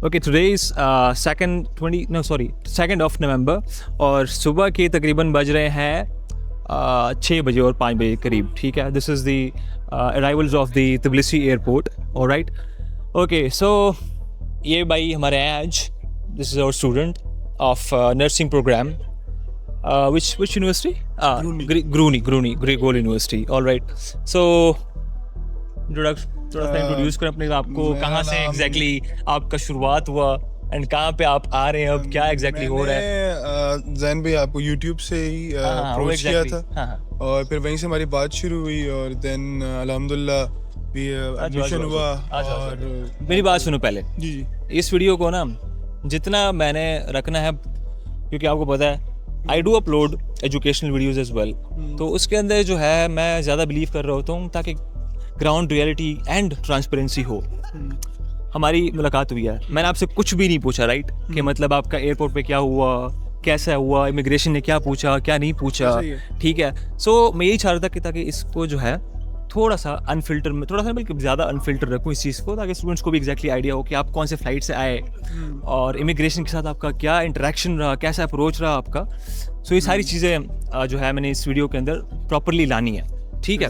Okay, today is second of November और सुबह के तकरीबन बज रहे हैं 6 बजे और 5 बजे करीब. ठीक है, this is the arrivals of the Tbilisi airport. Alright, okay, so ये भाई हमारे हैं आज. This is our student of nursing program. Which university? Groningen Gregor University. All right. So थोड़ा सा इंट्रोड्यूस करें अपने आपको, कहाँ से एग्जैक्टली आपका शुरुआत हुआ एंड कहाँ पे आप आ रहे हैं, अब क्या एग्जैक्टली हो रहा है. जैन भाई आपको यूट्यूब से ही अप्रोच किया था और फिर वहीं से हमारी बात शुरू हुई और देन अल्हम्दुलिल्लाह भी एडमिशन हुआ. और मेरी बात सुनो पहले. जी इस वीडियो को ना जितना मैंने रखना है, क्योंकि आपको पता है I do upload educational videos as well, तो उसके अंदर जो है मैं ज़्यादा बिलीव कर रहा होता हूँ ताकि ग्राउंड रियलिटी एंड ट्रांसपेरेंसी हो. हमारी मुलाकात हुई है, मैंने आपसे कुछ भी नहीं पूछा, राइट? कि मतलब आपका एयरपोर्ट पे क्या हुआ, कैसा हुआ, इमिग्रेशन ने क्या पूछा, क्या नहीं पूछा. ठीक है, सो मैं यही चाह रहा था कि ताकि इसको जो है थोड़ा सा अनफिल्टर में, थोड़ा सा बल्कि ज़्यादा अनफिल्टर रखूँ इस चीज़ को, ताकि स्टूडेंट्स को भी एग्जैक्टली आइडिया हो कि आप कौन से फ्लाइट से आए और इमिग्रेशन के साथ आपका क्या इंटरेक्शन रहा, कैसा अप्रोच रहा आपका. सो ये सारी चीज़ें जो है मैंने इस वीडियो के अंदर प्रॉपरली लानी है. ठीक है,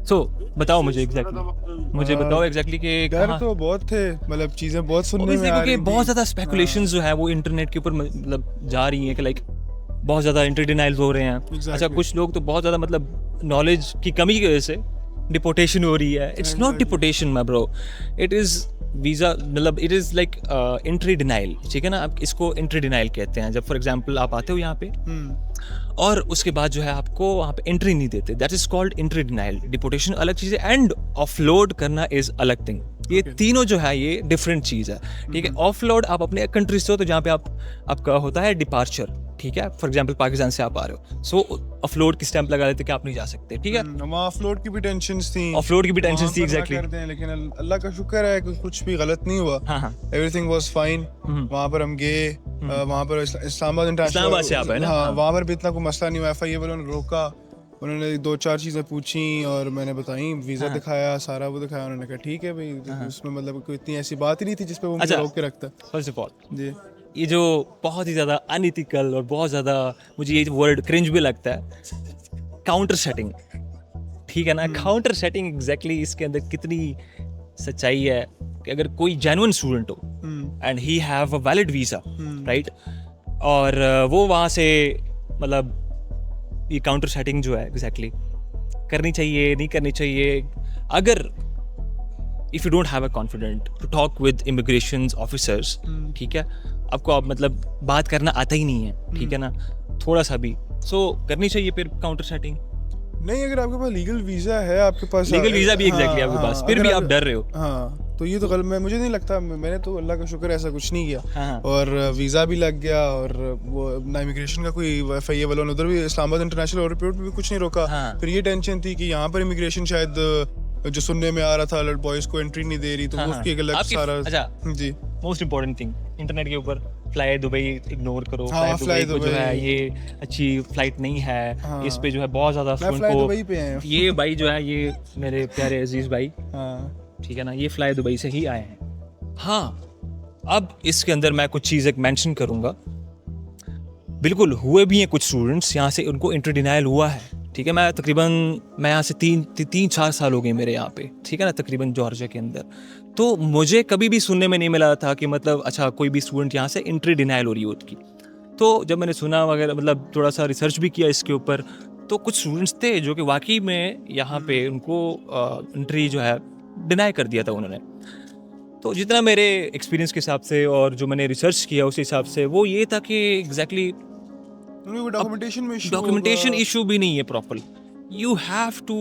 सो बताओ मुझे बताओ एग्जैक्टली कि डर तो बहुत थे, मतलब चीज़ें बहुत सुनने में आ रही थी. बहुत ज़्यादा स्पेकुलेशंस जो है वो इंटरनेट के ऊपर मतलब जा रही हैं कि लाइक बहुत ज़्यादा इंटरडिनाइल्स हो रहे हैं. अच्छा, कुछ लोग तो बहुत ज़्यादा मतलब नॉलेज की कमी की वजह से डिपोटेशन हो रही है. It's not deportation my bro, it is visa, मतलब it is like entry denial. ठीक है ना, आप इसको एंट्री डिनाइल कहते हैं. जब फॉर एग्जांपल आप आते हो यहाँ पे और उसके बाद जो है आपको वहाँ पे एंट्री नहीं देते, that is called entry denial. Deportation अलग चीज़ है एंड ऑफलोड करना इज अलग थिंग. ये तीनों जो है ये डिफरेंट चीज़ है. ठीक है, ऑफलोड आप अपने कंट्री से हो तो जहाँ पे आपका होता है डिपार्चर. ठीक है, फॉर एग्जांपल पाकिस्तान से आप आ रहे हो, सो ऑफलोड की स्टैंप लगा देते कि आप नहीं जा सकते. ठीक है, वहाँ ऑफलोड की भी टेंशंस थी, एग्जैक्टली. लेकिन अल्लाह का शुक्र है कि कुछ भी गलत नहीं हुआ. Everything was fine. वहाँ पर हम गए, वहाँ पर इस्लामाबाद इंटरनेशनल से आप है ना. हाँ, वहाँ पर भी इतना कोई मसला नहीं हुआ. FIA वालों ने रोका, उन्होंने 2-4 चीज़ें पूछी और मैंने बताई, वीज़ा दिखाया, सारा वो दिखाया. उन्होंने कहा ठीक है भाई, उसमें मतलब कोई इतनी ऐसी बात ही नहीं थी जिस पे वो मुझे रोक के रखता. फर्स्ट ऑफ ऑल जी, ये जो बहुत ही ज़्यादा अनइथिकल और बहुत ज़्यादा मुझे ये वर्ड क्रिंज भी लगता है, काउंटर सेटिंग. ठीक है ना, काउंटर सेटिंग एग्जैक्टली इसके अंदर कितनी सच्चाई है कि अगर कोई जेन्युइन स्टूडेंट हो and he have a valid visa, right, और वो वहाँ से मतलब ये काउंटर सेटिंग जो है एग्जैक्टली करनी चाहिए नहीं करनी चाहिए. अगर if you don't have a confident to talk with immigration officers, ठीक है, आपको आप मतलब बात करना आता ही नहीं है, ठीक है ना, थोड़ा सा भी, सो करनी चाहिए फिर काउंटर सेटिंग. नहीं, अगर आपके पास लीगल वीज़ा है, आपके पास लीगल वीज़ा भी एग्जैक्टली आपके पास, फिर भी आप डर रहे हो. हाँ, तो ये तो गलत, मुझे नहीं लगता, मैंने तो अल्लाह का शुक्र ऐसा कुछ नहीं किया. और वीज़ा भी लग गया और वो ना इमिग्रेशन का कोई FIA वालों ने उधर भी इस्लामाबाद इंटरनेशनल एयरपोर्ट पे भी कुछ नहीं रोका. फिर ये टेंशन थी कि यहाँ पर इमिग्रेशन शायद जो सुनने में आ रहा था बॉयज़ को एंट्री नहीं दे रही, तो उसकी एक अलग सारा. अच्छा जी, मोस्ट इम्पोर्टेंट थिंग, इंटरनेट के ऊपर फ्लाई दुबई इग्नोर करो. फ्लाई दुबई जो है ये अच्छी फ्लाइट नहीं है. इस पे जो है बहुत ज़्यादा फ्लाई दुबई पे हैं. ये भाई जो है ये मेरे प्यारे अजीज़ भाई, ठीक है ना, ये फ्लाई दुबई से ही आए हैं. हाँ, अब इसके अंदर मैं कुछ चीज़ एक मेंशन करूँगा. बिल्कुल हुए भी हैं कुछ स्टूडेंट्स यहाँ से, उनको इंटर डिनाइल हुआ है. ठीक है, मैं यहाँ से 3-4 साल हो गए मेरे यहाँ पे, ठीक है ना, तकरीबन जॉर्जिया के अंदर. तो मुझे कभी भी सुनने में नहीं मिला था कि मतलब अच्छा कोई भी स्टूडेंट यहाँ से एंट्री डिनाइल हो रही हो उसकी. तो जब मैंने सुना वगैरह, मतलब थोड़ा सा रिसर्च भी किया इसके ऊपर, तो कुछ स्टूडेंट्स थे जो कि वाकई में यहाँ पे उनको एंट्री जो है डिनाई कर दिया था उन्होंने. तो जितना मेरे एक्सपीरियंस के हिसाब से और जो मैंने रिसर्च किया उस हिसाब से वो ये था कि एग्जैक्टली डॉक्यूमेंटेशन इशू भी नहीं है proper. You have to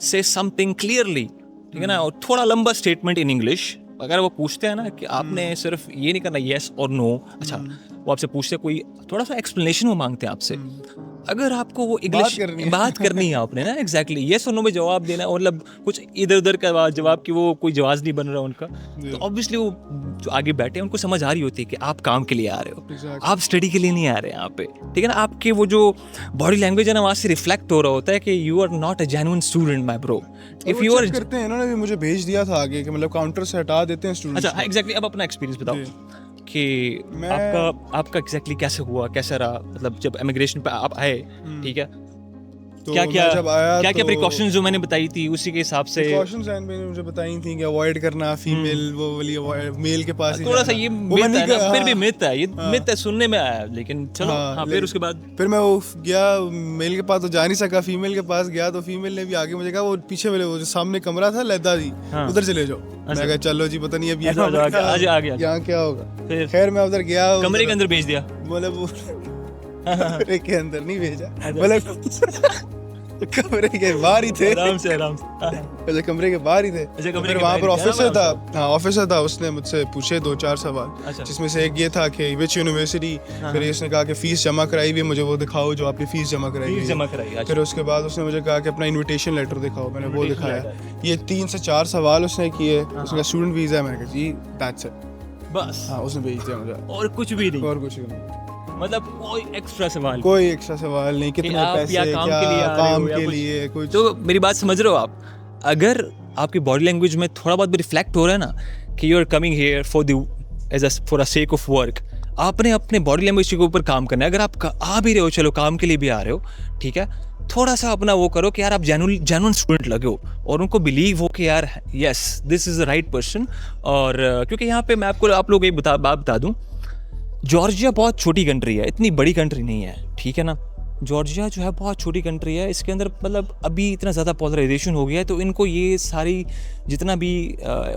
say something clearly, ठीक है ना, और थोड़ा लंबा स्टेटमेंट इन इंग्लिश. अगर वो पूछते हैं ना कि आपने सिर्फ ये नहीं करना येस और नो, अच्छा वो आपसे पूछते कोई थोड़ा सा एक्सप्लेनेशन वो मांगते हैं आपसे, अगर आपको वो इंग्लिश बात करनी है आपने ना एग्जैक्टली यस और नो में जवाब देना, मतलब कुछ इधर उधर का जवाब कि वो कोई जवाब नहीं बन रहा उनका, तो ऑब्वियसली वो जो आगे बैठे हैं उनको समझ आ रही होती है कि आप काम के लिए आ रहे हो, आप स्टडी के लिए नहीं आ रहे हैं यहाँ पे, ठीक है ना। आपके वो जो बॉडी लैंग्वेज है ना वहाँ से रिफ्लेक्ट हो रहा होता है कि you are not a genuine student my bro. If you are करते हैं, इन्होंने भी मुझे भेज दिया था आगे कि मतलब काउंटर से हटा देते हैं स्टूडेंट्स। अच्छा एग्जैक्टली, अब अपना एक्सपीरियंस बताओ कि आपका एग्जैक्टली कैसे हुआ, कैसा रहा, मतलब जब इमिग्रेशन पे आप आए, ठीक है, तो क्या तो प्रिकॉशंस जो मैंने बताई थी उसी के हिसाब से प्रिकॉशंस एंड मैंने मुझे बताई थी कि अवॉइड करना फीमेल वो वाली मेल के पास ही थोड़ा सा ये मिथ है ना, फिर भी मिथ है, ये मिथ है, सुनने में आया, लेकिन चलो हाँ फिर उसके बाद फिर मैं वो गया मेल के पास तो जा नहीं सका, फीमेल के पास गया तो फीमेल ने भी आगे मुझे कहा वो पीछे वाले वो जो सामने कमरा था लहदा दी उधर चले जाओ। मैं कहा चलो जी पता नहीं अब ये आ गया यहाँ क्या होगा। खैर मैं उधर गया, कमरे के अंदर भेज दिया, बोले वो कमरे के अंदर नहीं भेजा, बोले कमरे के बाहर ही थे, आराम से अच्छा कमरे के बाहर ही थे। फिर वहाँ पर ऑफिसर था, हाँ ऑफिसर था, उसने मुझसे पूछे 2-4 सवाल, जिसमें से एक ये था कि विच यूनिवर्सिटी, फिर इसने कहा कि फीस जमा कराई भी, मुझे वो दिखाओ जो आपकी फीस जमा कराई। फिर उसके बाद उसने मुझे कहा कि अपना इनविटेशन लेटर दिखाओ, मैंने वो दिखाया। ये 3 से 4 सवाल उसने किए, उसका स्टूडेंट वीजा है, मैंने कहा जी दैट्स इट बस, हाँ उसने भेज दिया मुझे, और कुछ भी नहीं, मतलब कोई एक्स्ट्रा सवाल नहीं, कितने पैसे क्या काम के लिए कुछ। तो मेरी बात समझ रहे हो आप, अगर आपकी बॉडी लैंग्वेज में थोड़ा बहुत भी रिफ्लेक्ट हो रहा है ना कि you are coming here for a sake of work, आपने अपने बॉडी लैंग्वेज के ऊपर काम करना है। अगर आप आ भी रहे हो, चलो काम के लिए भी आ रहे हो, ठीक है, थोड़ा सा अपना वो करो कि यार आप जेन्युइन स्टूडेंट लगे हो और उनको बिलीव हो कि यार yes this is the right person. और क्योंकि यहाँ पे मैं आप लोग एक बात बता दूँ, जॉर्जिया बहुत छोटी कंट्री है, इतनी बड़ी कंट्री नहीं है, ठीक है ना। जॉर्जिया जो है बहुत छोटी कंट्री है, इसके अंदर मतलब अभी इतना ज़्यादा पॉलराइजेशन हो गया है, तो इनको ये सारी जितना भी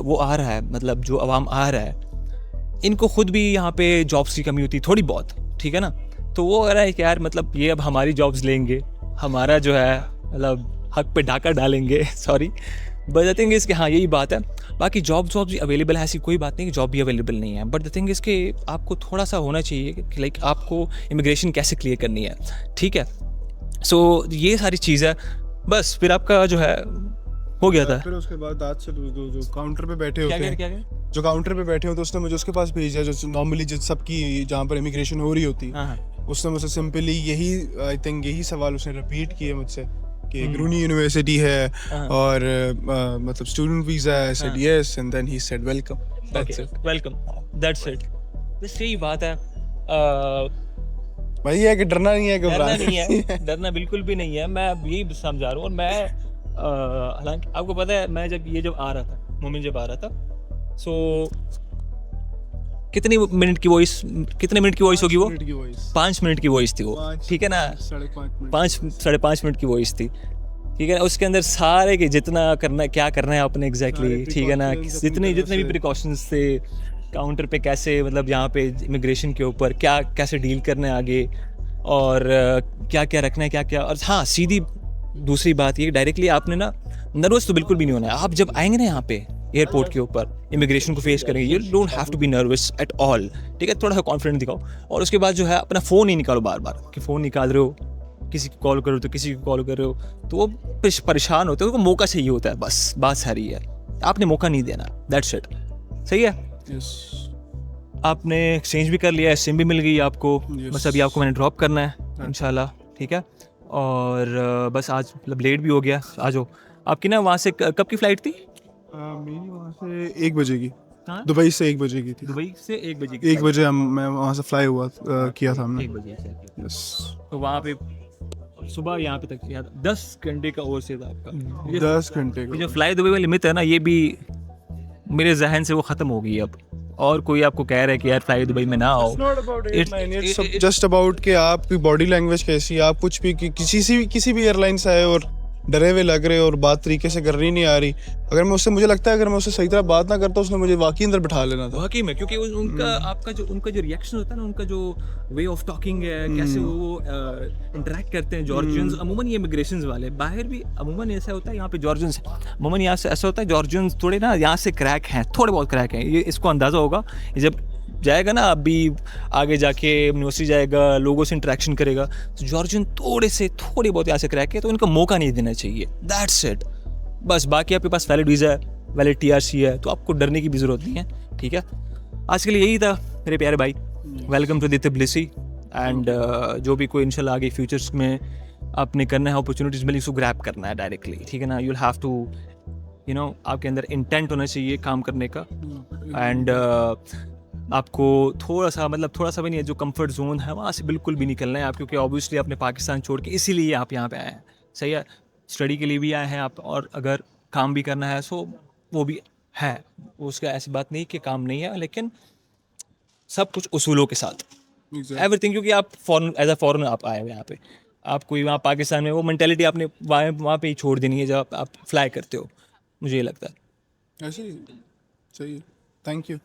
वो आ रहा है, मतलब जो अवाम आ रहा है, इनको खुद भी यहाँ पे जॉब्स की कमी होती है थोड़ी बहुत, ठीक है ना। तो वो कह रहा है कि यार मतलब ये अब हमारी जॉब्स लेंगे, हमारा जो है मतलब हक पे डाका डालेंगे sorry but the thing is कि हाँ यही बात है। बाकी जॉब भी अवेलेबल है, ऐसी कोई बात नहीं कि जॉब भी अवेलेबल नहीं है, बट द थिंग इज़ कि आपको थोड़ा सा होना चाहिए कि लाइक आपको इमिग्रेशन कैसे क्लियर करनी है, ठीक है। सो ये सारी चीज़ है, बस फिर आपका जो है हो गया था। फिर उसके बाद आज से जो काउंटर पे बैठे होते हैं, जो काउंटर पे बैठे होते हैं उसने मुझे उसके पास भेजा जो नॉर्मली जो सबकी जहाँ पर इमिग्रेशन हो रही होती है, उसने मुझसे सिंपली यही आई थिंक यही सवाल उसने रिपीट किए मुझसे कि ग्रूनी यूनिवर्सिटी है और मतलब स्टूडेंट वीजा है। said yes and then he said welcome, that's it, welcome, that's it, बस यही बात है। भाई ये कि डरना नहीं है, घबराना नहीं है, डरना बिल्कुल भी नहीं है, मैं यही समझा रहा हूँ। और मैं हालांकि आपको पता है मैं जब आ रहा था, मोमिन जब आ रहा था, सो कितने मिनट की वॉइस होगी वो? 5 मिनट की वॉइस थी वो, ठीक है ना, 5.5 मिनट की वॉइस थी, ठीक है ना। उसके अंदर सारे के जितना करना क्या करना है आपने एग्जैक्टली, ठीक है ना, जितने भी प्रिकॉशंस थे, काउंटर पे कैसे मतलब यहाँ पे इमिग्रेशन के ऊपर क्या कैसे डील करना है आगे, और क्या क्या रखना है क्या। और हाँ सीधी दूसरी बात ये, डायरेक्टली आपने ना नर्वस तो बिल्कुल भी नहीं होना है। आप जब आएंगे ना यहाँ पे एयरपोर्ट के ऊपर इमिग्रेशन को फेस करेंगे, you don't have to be nervous at all, ठीक है। थोड़ा सा कॉन्फिडेंट दिखाओ, और उसके बाद जो है अपना फ़ोन ही निकालो बार बार, कि फ़ोन निकाल रहे हो, किसी को कॉल करो तो किसी को कॉल कर रहे हो, तो वो परेशान होते हैं, उनको मौका चाहिए होता है, बस बात सारी है, आपने मौका नहीं देना, दैट्स इट, सही है। आपने एक्सचेंज भी कर लिया है, सिम भी मिल गई आपको, बस अभी आपको मैंने ड्रॉप करना है इंशाल्लाह, ठीक है। और बस आज मतलब लेट भी हो गया, आ जाओ। आपकी ना वहाँ से कब की फ़्लाइट थी? मेरी वहाँ से 1 बजे की, दुबई से 1 बजे की थी। दुबई से 1 बजे की? 1 बजे मैं वहाँ से फ्लाई हुआ किया था हमने 1 बजे से। यस, तो वहाँ पे सुबह यहाँ पे तक 10 घंटे का ओवर से था आपका। 10 घंटे का जो फ्लाई दुबई वाली मिथ है ना, ये भी मेरे जहन से वो ख़त्म हो गई अब। और कोई आपको कह रहा है कि यार फ्लाई दुबई में ना आओ, इट्स जस्ट अबाउट कि आपकी बॉडी लैंग्वेज कैसी है। आप कुछ भी किसी भी एयरलाइन से आए और डरे हुए लग रहे और बात तरीके से करनी नहीं आ रही, अगर मैं उससे मुझे लगता है अगर मैं उससे सही तरह बात ना करता उसने मुझे वाकई अंदर बिठा लेना था, वाकई में। क्योंकि उनका आपका जो रिएक्शन होता है ना, उनका जो वे ऑफ टॉकिंग है, कैसे वो इंटरेक्ट करते हैं जॉर्जियंस, अमूमन ये इमिग्रेशन वाले, बाहर भी अमूमन ऐसा होता है, यहाँ पे जॉर्जियंस यहाँ से ऐसा होता है, जॉर्जियंस थोड़े ना यहाँ से क्रैक हैं, थोड़े बहुत क्रैक हैं, ये इसको अंदाज़ा होगा जब जाएगा ना, आप भी आगे जाके यूनिवर्सिटी जाएगा, लोगों से इंटरेक्शन करेगा, तो जॉर्जियन थोड़ी बहुत यहाँ से क्रैक है, तो इनको मौका नहीं देना चाहिए, दैट्स इट बस। बाकी आपके पास वैलिड वीज़ा है, वैलिड TRC है, तो आपको डरने की भी ज़रूरत नहीं है, ठीक है। आज के लिए यही था मेरे प्यारे भाई, वेलकम टू द तब्लिसी। एंड जो भी कोई इंशाल्लाह आगे फ्यूचर्स में आपने करना है, अपॉर्चुनिटीज़ मिली, उसको ग्रैब करना है डायरेक्टली, ठीक है ना। यू विल हैव टू आपके अंदर इंटेंट होना चाहिए काम करने का। एंड आपको थोड़ा सा भी नहीं है, जो कंफर्ट जोन है वहाँ से बिल्कुल भी निकलना है आप, क्योंकि ऑब्वियसली आपने पाकिस्तान छोड़ के इसीलिए आप यहाँ पे आए हैं, सही है, स्टडी के लिए भी आए हैं आप, और अगर काम भी करना है सो वो भी है, उसका ऐसी बात नहीं कि काम नहीं है, लेकिन सब कुछ उसूलों के साथ एवरीथिंग, क्योंकि आप एज अ फॉरेनर आप आए हुए यहाँ पे, आपको वहाँ पाकिस्तान में वो मेंटेलिटी आपने वहाँ पे ही छोड़ देनी है जब आप फ्लाई करते हो, मुझे ये लगता है। ऐसे ही सही है। Thank you.